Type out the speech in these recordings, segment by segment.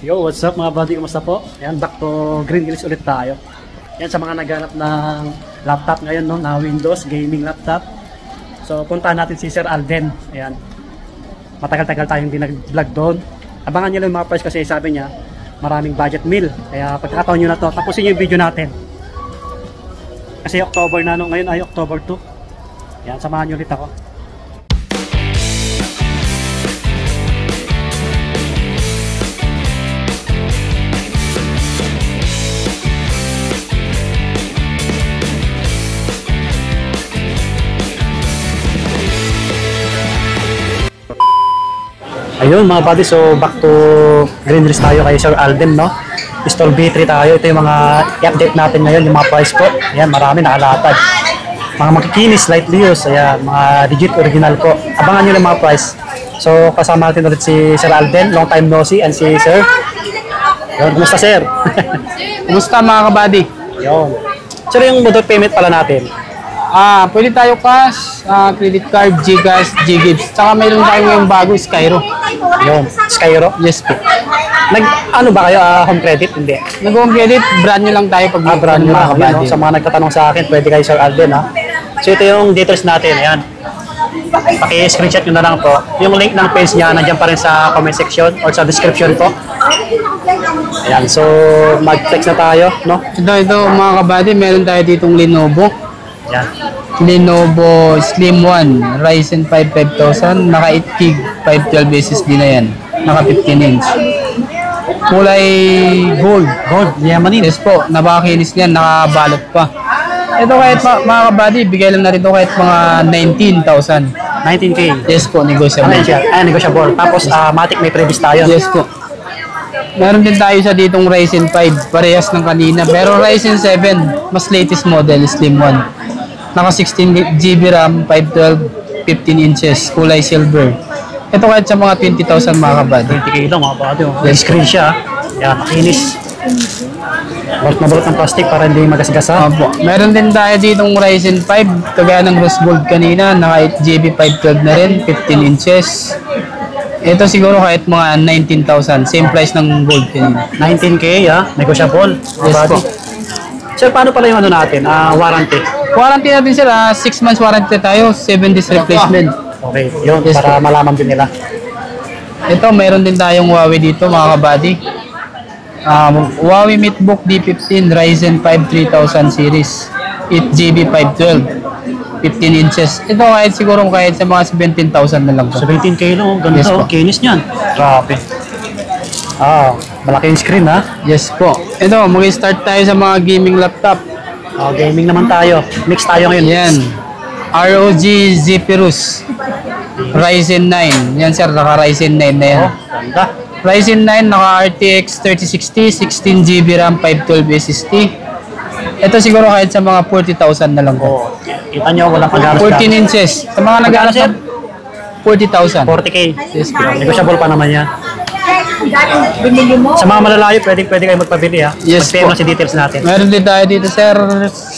Yo, what's up mga buddy? Kumusta po? Ayan, back to Green Hills ulit tayo. Yan sa mga naghanap ng laptop ngayon, no, na Windows gaming laptop. So, puntahan natin si Sir Alden. Ayan. Matagal-tagal tayong hindi nag-vlog doon. Abangan niyo lang yung mga price kasi sabi niya, maraming budget meal. Kaya pagkakataon niyo na to, tapusin niyo yung video natin. Kasi October na, no? Ngayon ay October 2. Ayan, samahan niyo ulit ako. Ayun mga buddy, so back to Green Hills tayo kay Sir Alden, no? Pistol B3 tayo. Ito yung mga i-update natin ngayon, yung mga price po. Ayan, marami nakalatag. Mga makikinis, lightly used. Ayan, mga legit original po. Abangan nyo lang mga price. So kasama natin ulit si Sir Alden. Long time no see. And si Sir. Yun, kumusta Sir? Kumusta mga kabady? Yun. Sir, yung mode of payment pala natin. Pwede tayo cash, credit card, Gcash, Ggives. Tsaka mayroon tayo ngayong bago, Skyro. Yun, Skyro? Yes po. Ano ba kayo? Home credit? Hindi. Nag-home credit, brand nyo lang tayo pag Brand nyo mga lang. kabady. No? Sa mga nagtatanong sa akin, pwede kayo Sir Alden, ha? So ito yung details natin. Ayan. Paki-screenshot nyo na lang po. Yung link ng page niya, nandiyan pa rin sa comment section or sa description po. Ayan. So, mag-text na tayo, no? Ito mga kabady, meron tayo ditong Lenovo. Ayan. Lenovo Slim 1, Ryzen 5 5000, naka 8GB, 512 SSD na yan. Naka 15 inch. Kulay gold. Gold, yaman Yes po, napakinis niyan, nakabalot pa. Ito kahit mga kabady, bigay lang na rin ito kahit mga 19,000. 19K. Yes po, negotiable. Ayan, negotiable. Tapos, Matic may previous tayo. Yes po. Meron din tayo sa ditong Ryzen 5, parehas ng kanina. Pero Ryzen 7, mas latest model, Slim 1. Naka 16GB RAM, 512, 15 inches, kulay silver. Ito kahit sa mga 20,000 mga kabady. 20K lang mga buddy. Yes. Screen siya. Ayan, makinis. Balot na balot ng plastic para hindi magasgasa. Opo. Meron din tayo ditong Ryzen 5, kagaya ng rose gold kanina, naka 8GB, 512 na rin, 15 inches. Ito siguro kahit mga 19,000, same price ng gold kanina. 19K, negotiable. Yes po. Sir, paano pala yung ano natin? Warranty. Warranty natin sila, 6 months warranty tayo, 7 days replacement. Okay, yun, Yes, para malaman din nila. Ito, meron din tayong Huawei dito mga kabady. Huawei MateBook D15 Ryzen 5 3000 series, 8GB 512, 15 inches. Ito kahit siguro kahit sa mga 17,000 na lang po. 17K lang, ganda. Yes po. Kinis niyan. Grabe. Malaki yung screen, ha? Yes po. Ito, mag-start tayo sa mga gaming laptop. Gaming naman tayo. Mix tayo ngayon. Yan. ROG Zephyrus Ryzen 9. Yan sir, naka Ryzen 9 na yan. Ganda. Ryzen 9, naka RTX 3060, 16GB RAM, 512 SSD. Ito siguro kahit sa mga 40,000 na lang po. Kita nyo, walang pag-aras. 14 inches. Sa mga nag-aaras sir? 40,000. 40K. Yes po. Negotiable pa naman yan. Sa mga malalayo, pwede kayo magpabili, ha? Yes Mag-PM po. lang si details natin. Meron din tayo dito sir,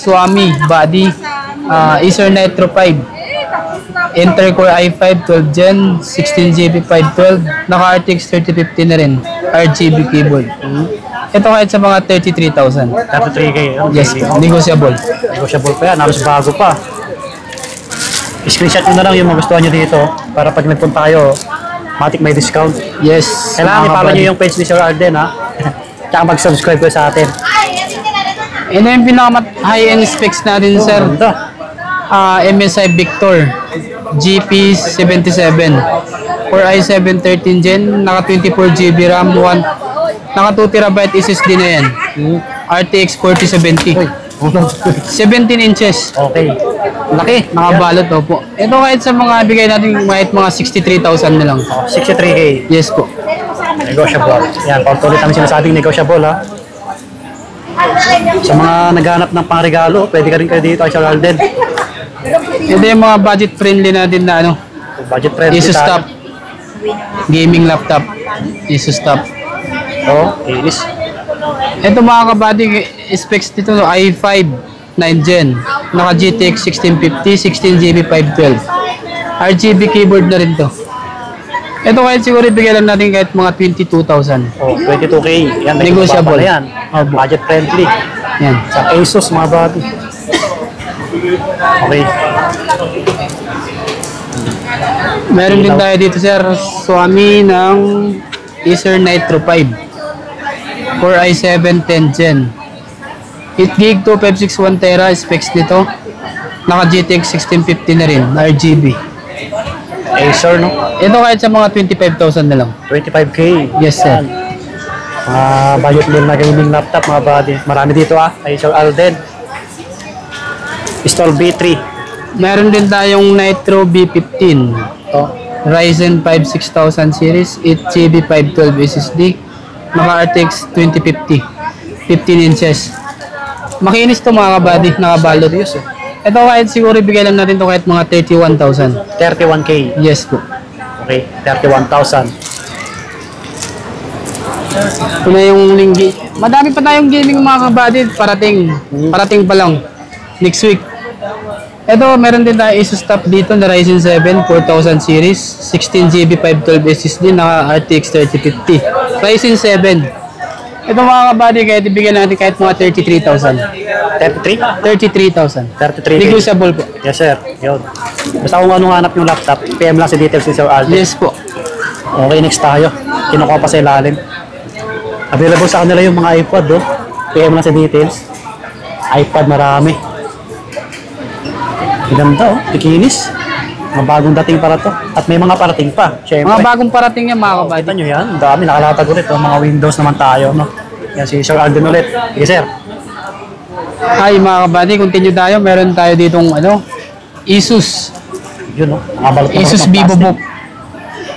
Xiaomi Body, Acer Nitro 5. Intel Core i5 12 Gen, 16GB 512, naka RTX 3050 na rin, RGB keyboard. Ito kahit sa mga 33,000. 33K. Yes, negotiable. Negotiable pa yan. Halos bago pa. I-screenshot nyo na lang yung magustuhan nyo dito para pag nagpunta kayo, Matic may discount. Yes. Kailangan i-follow nyo yung page ni Sir Alden, ha? Tsaka mag-subscribe ko sa atin. Ito yung pinaka-high-end specs natin, sir. Ganda. MSI Victor GP77 Core i7 13 Gen, naka 24GB RAM, naka 2TB SSD na yan. RTX 4070. 17 inches. Okay. Laki. Nakabalot po. Ito kahit sa mga bigay natin kahit mga 63,000 na lang. 63K. Yes po. Negotiable. Yan, paulit namin sinasabing negotiable, ha? Sa mga naghanap ng pangregalo, pwede ka rin kayo dito kay Sir Alden. Ito yung mga budget friendly natin na ano, Budget friendly. Asus Top gaming laptop. Asus Top. Inis. Ito mga kabady, specs dito i5 9 Gen, naka GTX 1650, 16GB 512. RGB keyboard na rin to. Ito kahit siguro ibigay lang natin kahit mga 22,000. Oh, 22K. Yan, Negotiable. Yan. Opo. Budget friendly. Yan. Sa Asus mga buddy. Okay. Meron din tayo dito sir, Xiaomi ng Acer Nitro 5. Core i7 10 Gen. 8GB 2561 Tera specs nito. Naka GTX 1650 na rin, RGB. Acer, no? Ito kahit sa mga 25,000 na lang. 25K. Yes sir. Budget meal na gaming laptop mga buddy. Marami dito Acer Alden. Install B3. Meron din tayong Nitro B15. Oh. Ryzen 5 6000 series, 8GB 512 SSD. Naka RTX 2050. 15 inches. Makinis to mga kabady, nakabalot. Ito kahit siguro ibigay lang natin to kahit mga 31,000. 31K. Yes po. Okay, 31,000. Ito na yung linggi. Madami pa tayong gaming mga kabady. Parating pa lang. Next week. Ito, meron din tayo Asus Top dito na Ryzen 7 4000 series, 16GB 512 SSD, naka RTX 3050. Ryzen 7. Ito mga kabady, kahit ibigyan natin kahit mga 33,000. 33? 33,000. 33K. Negotiable po. Yes sir. Yun. Basta kung anong hanap yung laptop, PM lang sa details ni Sir Alden. Yes po. Okay, next tayo. Kinukuha pa sa ilalim. Available sa kanila yung mga iPod, oh. PM lang sa details. iPad marami. Ganda, oh. Tikinis. Mga bagong dating para to. At may mga parating pa. Siyempre. Mga bagong parating yan mga kabady. Kita nyo yan. Ang dami. Nakalatag ulit. Oh. Mga Windows naman tayo, no? Yan si Sir Alden ulit. Sige, sir. Hi mga kabady, continue tayo. Meron tayo ditong Asus. Yun, no? Nakabalot na Asus ng VivoBook plastic.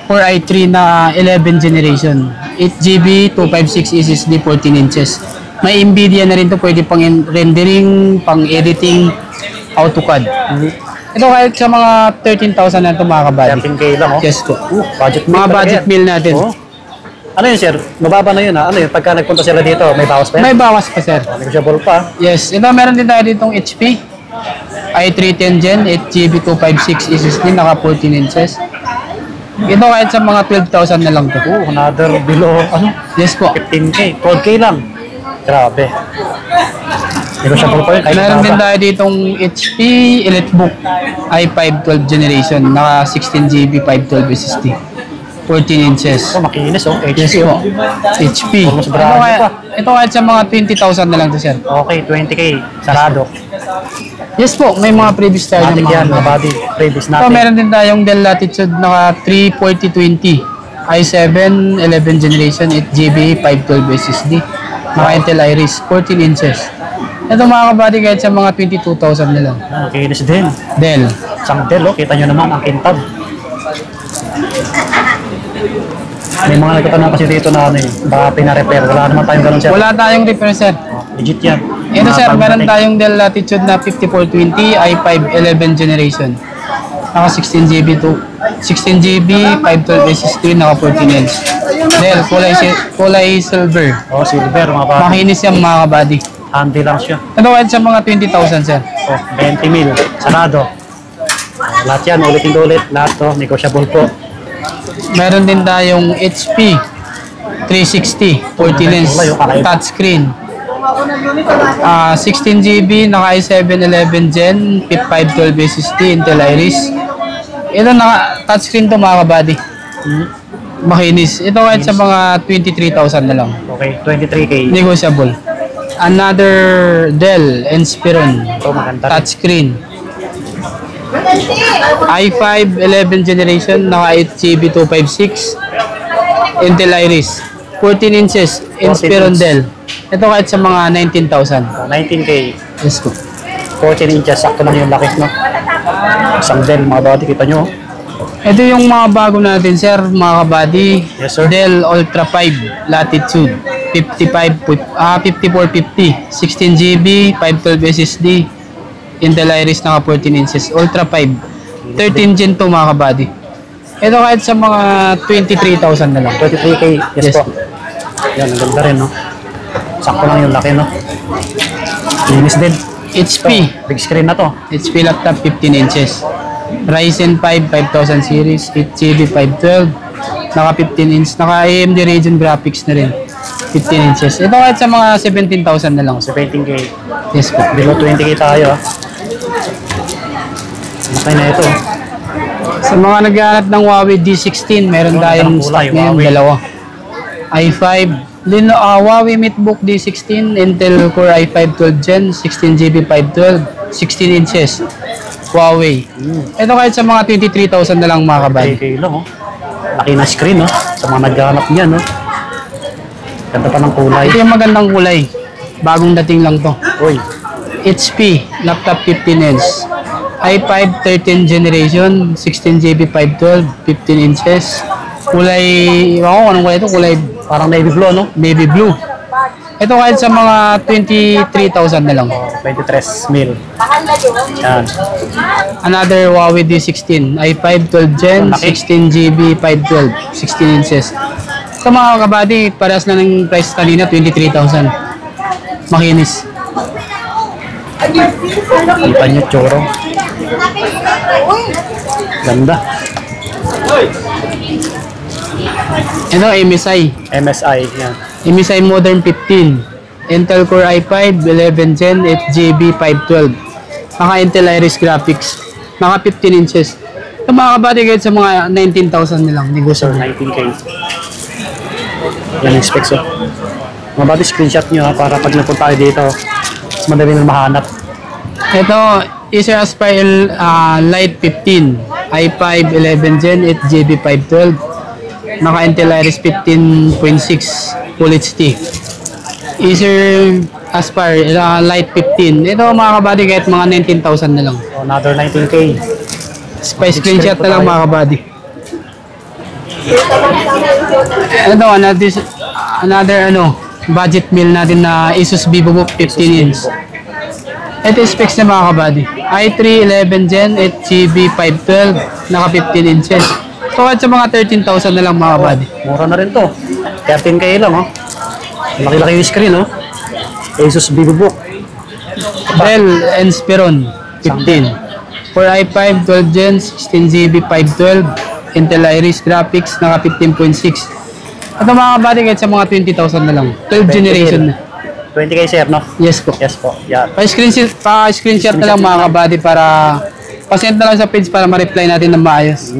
4i3 na 11 generation. 8GB 256 SSD 14 inches. May Nvidia na rin to. Pwede pang rendering, pang editing, AutoCAD. Ito kahit sa mga 13,000 na ito mga kabady. 13K lang, oh. Yes po. Budget meal Mga talaga budget yan. meal natin. Oh. Ano yun, sir? Mababa na yun, ha? Ano yun? Pagka nagpunta sila dito, may bawas pa yan? May bawas pa sir. Negotiable pa. Yes. Ito meron din tayo ditong HP. i3 10 Gen 8GB 256 SSD naka 14 inches. Ito kahit sa mga 12,000 na lang to. Another below, ano? Yes po. 15K. 12K lang. Grabe. Negotiable pa yun. Kahit Meron din mababa. tayo ditong HP EliteBook i5 12 generation naka 16GB 512 SSD 14 inches. Oh, makinis, oh. Yes HP, po. oh. HP. Almost brand new pa. Ito kahit sa mga 20,000 na lang to sir. Okay, 20K. Sarado. Yes po, may mga previous tayo Matic ng yan, mga mga body. Previous ito natin. meron din tayong Dell Latitude naka 34020 i7 11 generation 8GB 512 SSD naka Intel Iris 14 inches. Ito mga kabady kahit sa mga 22,000 na lang. Ah, makinis din. Dell. Isang Dell, oh. Kita nyo naman ang kintab. May mga nagtatanong kasi dito na ano eh. Baka pina-repair. Wala naman tayong ganun, sir. Wala tayong repair sir. Oh, legit yan. Ito Mga sir, bagong meron dating. tayong Dell Latitude na 5420 i5 11 generation. Naka 16GB to 16GB 512 SSD naka 14 inch. Dell kulay silver. Oh, silver, mga body. Makinis yung mga kabady. Handy lang siya. Ito kahit sa mga 20,000 sir. Oh, 20 mil. Sarado. Lahat yan, ulitin ulit. Lahat to, negotiable po. Meron din tayong HP 360 14 inch touchscreen. 16GB naka i7 11 Gen 512 SSD Intel Iris. Ito naka touchscreen to mga kabady. Makinis. Ito kahit sa mga 23,000 na lang. Okay, 23K. Negotiable. Another Dell Inspiron Ito, maganda rin. touchscreen. i5 11 generation naka 8GB 256 Intel Iris 14 inches 14 Inspiron inch. Dell. Ito kahit sa mga 19,000. Oh, 19K. Yes po. 14 inches. Sakto lang yung laki, no? Isang Dell, mga body. Kita nyo, oh. Ito yung mga bago natin sir, mga kabady. Yes, sir. Dell Ultra 5 Latitude 5450 16GB 512 SSD Intel Iris naka 14 inches Ultra 5 13 Gen to mga kabady. Ito kahit sa mga 23,000 na lang. 23K. Yes, Yes. po. Yan, ang ganda rin, no? Sakto lang yung laki, no? Linis din. HP Big screen na to. HP laptop 15 inches Ryzen 5 5000 series 8GB 512 Naka 15 inch. Naka AMD Radeon graphics na rin. 15 inches. Ito kahit sa mga 17,000 na lang. 17K. Yes po. Below 20K tayo. Okay na ito. Sa mga naghahanap ng Huawei D16, meron tayong stock ngayon, dalawa. i5, Huawei MateBook D16, Intel Core i5 12 Gen, 16GB 512, 16 inches. Huawei. Ito kahit sa mga 23,000 na lang mga kabady. 20K lang, oh. Laki na screen, oh. Sa mga naghahanap niyan, oh. Ganda pa ng kulay. Ito yung magandang kulay. Bagong dating lang to. Uy. HP, laptop 15 inch. i5 13 generation, 16GB 512, 15 inches. Kulay, ako anong kulay ito? Kulay Parang navy blue, no? navy blue. Ito kahit sa mga 23,000 na lang. 23 mil. Yan. Another Huawei D16, i5 12 Gen, 16GB 512, 16 inches. Sa mga kabady, parehas na ng price kanina, 23,000. Makinis. Ang panyo choro. Ganda. Ito MSI. MSI. Yan. MSI Modern 15. Intel Core i5 11 Gen 8GB 512. Naka Intel Iris graphics. Naka 15 inches. Ito mga kabady kahit sa mga 19,000 nilang So, negosyo. 19K. Yan yung specs, oh. Mga bati, screenshot nyo, ha, para pag napunta tayo dito, mas madali na mahanap. Ito, Acer Aspire Lite 15, i5 11 Gen 8GB 512, naka Intel Iris 15.6 Full HD. Acer Aspire Lite 15. Ito mga kabady kahit mga 19,000 na lang. So, another 19K. Screenshot na lang mga kabady. Ito, another budget meal natin na Asus VivoBook 15 inch. Ito yung specs na mga kabady. i3 11 Gen 8GB 512, naka 15 inches. So at sa mga 13,000 na lang mga kabady. Mura na rin to. 13K lang, oh. Laki-laki yung screen, oh. Asus VivoBook. Dell Inspiron 15. For i5 12 Gen 16GB 512, Intel Iris graphics, naka 15.6. Ito mga kabady kahit sa mga 20,000 na lang. 12 generation na. 20K, sir, no? Yes po. Yes po. Yan. Pa-screenshot na lang mga kabady para pasend na lang sa page para ma-reply natin ng maayos.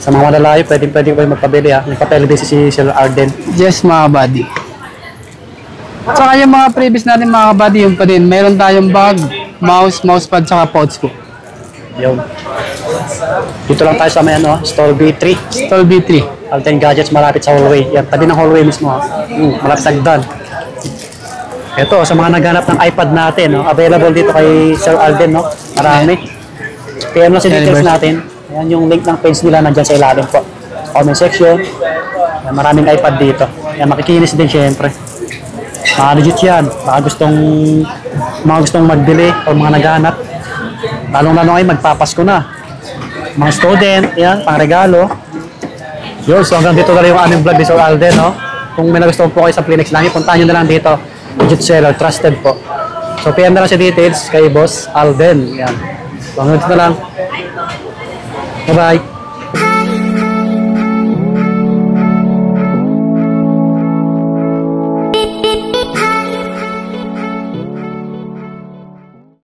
Sa mga malalayo, pwede kayo magpabili, ha. Nagpapeli din si Sir Arden. Yes mga kabady. Saka yung mga previous natin mga kabady, yung pa din. Meron tayong bag, mousepad, saka pouch ko. Yun. Dito lang tayo sa may Store B3. Stall B3. Alten Gadgets, malapit sa hallway. Yan, tabi ng hallway mismo, ha. Malapit sa hagdan. Ito, sa mga naghanap ng iPad natin, no? Available dito kay Sir Alden, no? Marami. PM lang sa details natin. Yan yung link ng page nila, nandyan sa ilalim po. Comment section. Yan, maraming iPad dito. Yan, makikinis din syempre. Mga legit yan. Mga gustong magbili o mga naghanap. Lalong-lalong ay magpapasko na. Mga student, yan, pang regalo. Yun, so hanggang dito na rin yung aming vlog ni Sir Alden, no? Kung may nagustuhan po kayo sa Plinex lang, puntahan nyo na lang dito. Legit seller, trusted po. So, PM na lang sa details kay Boss Alden. Yan. So, hanggang dito na lang. Bye-bye.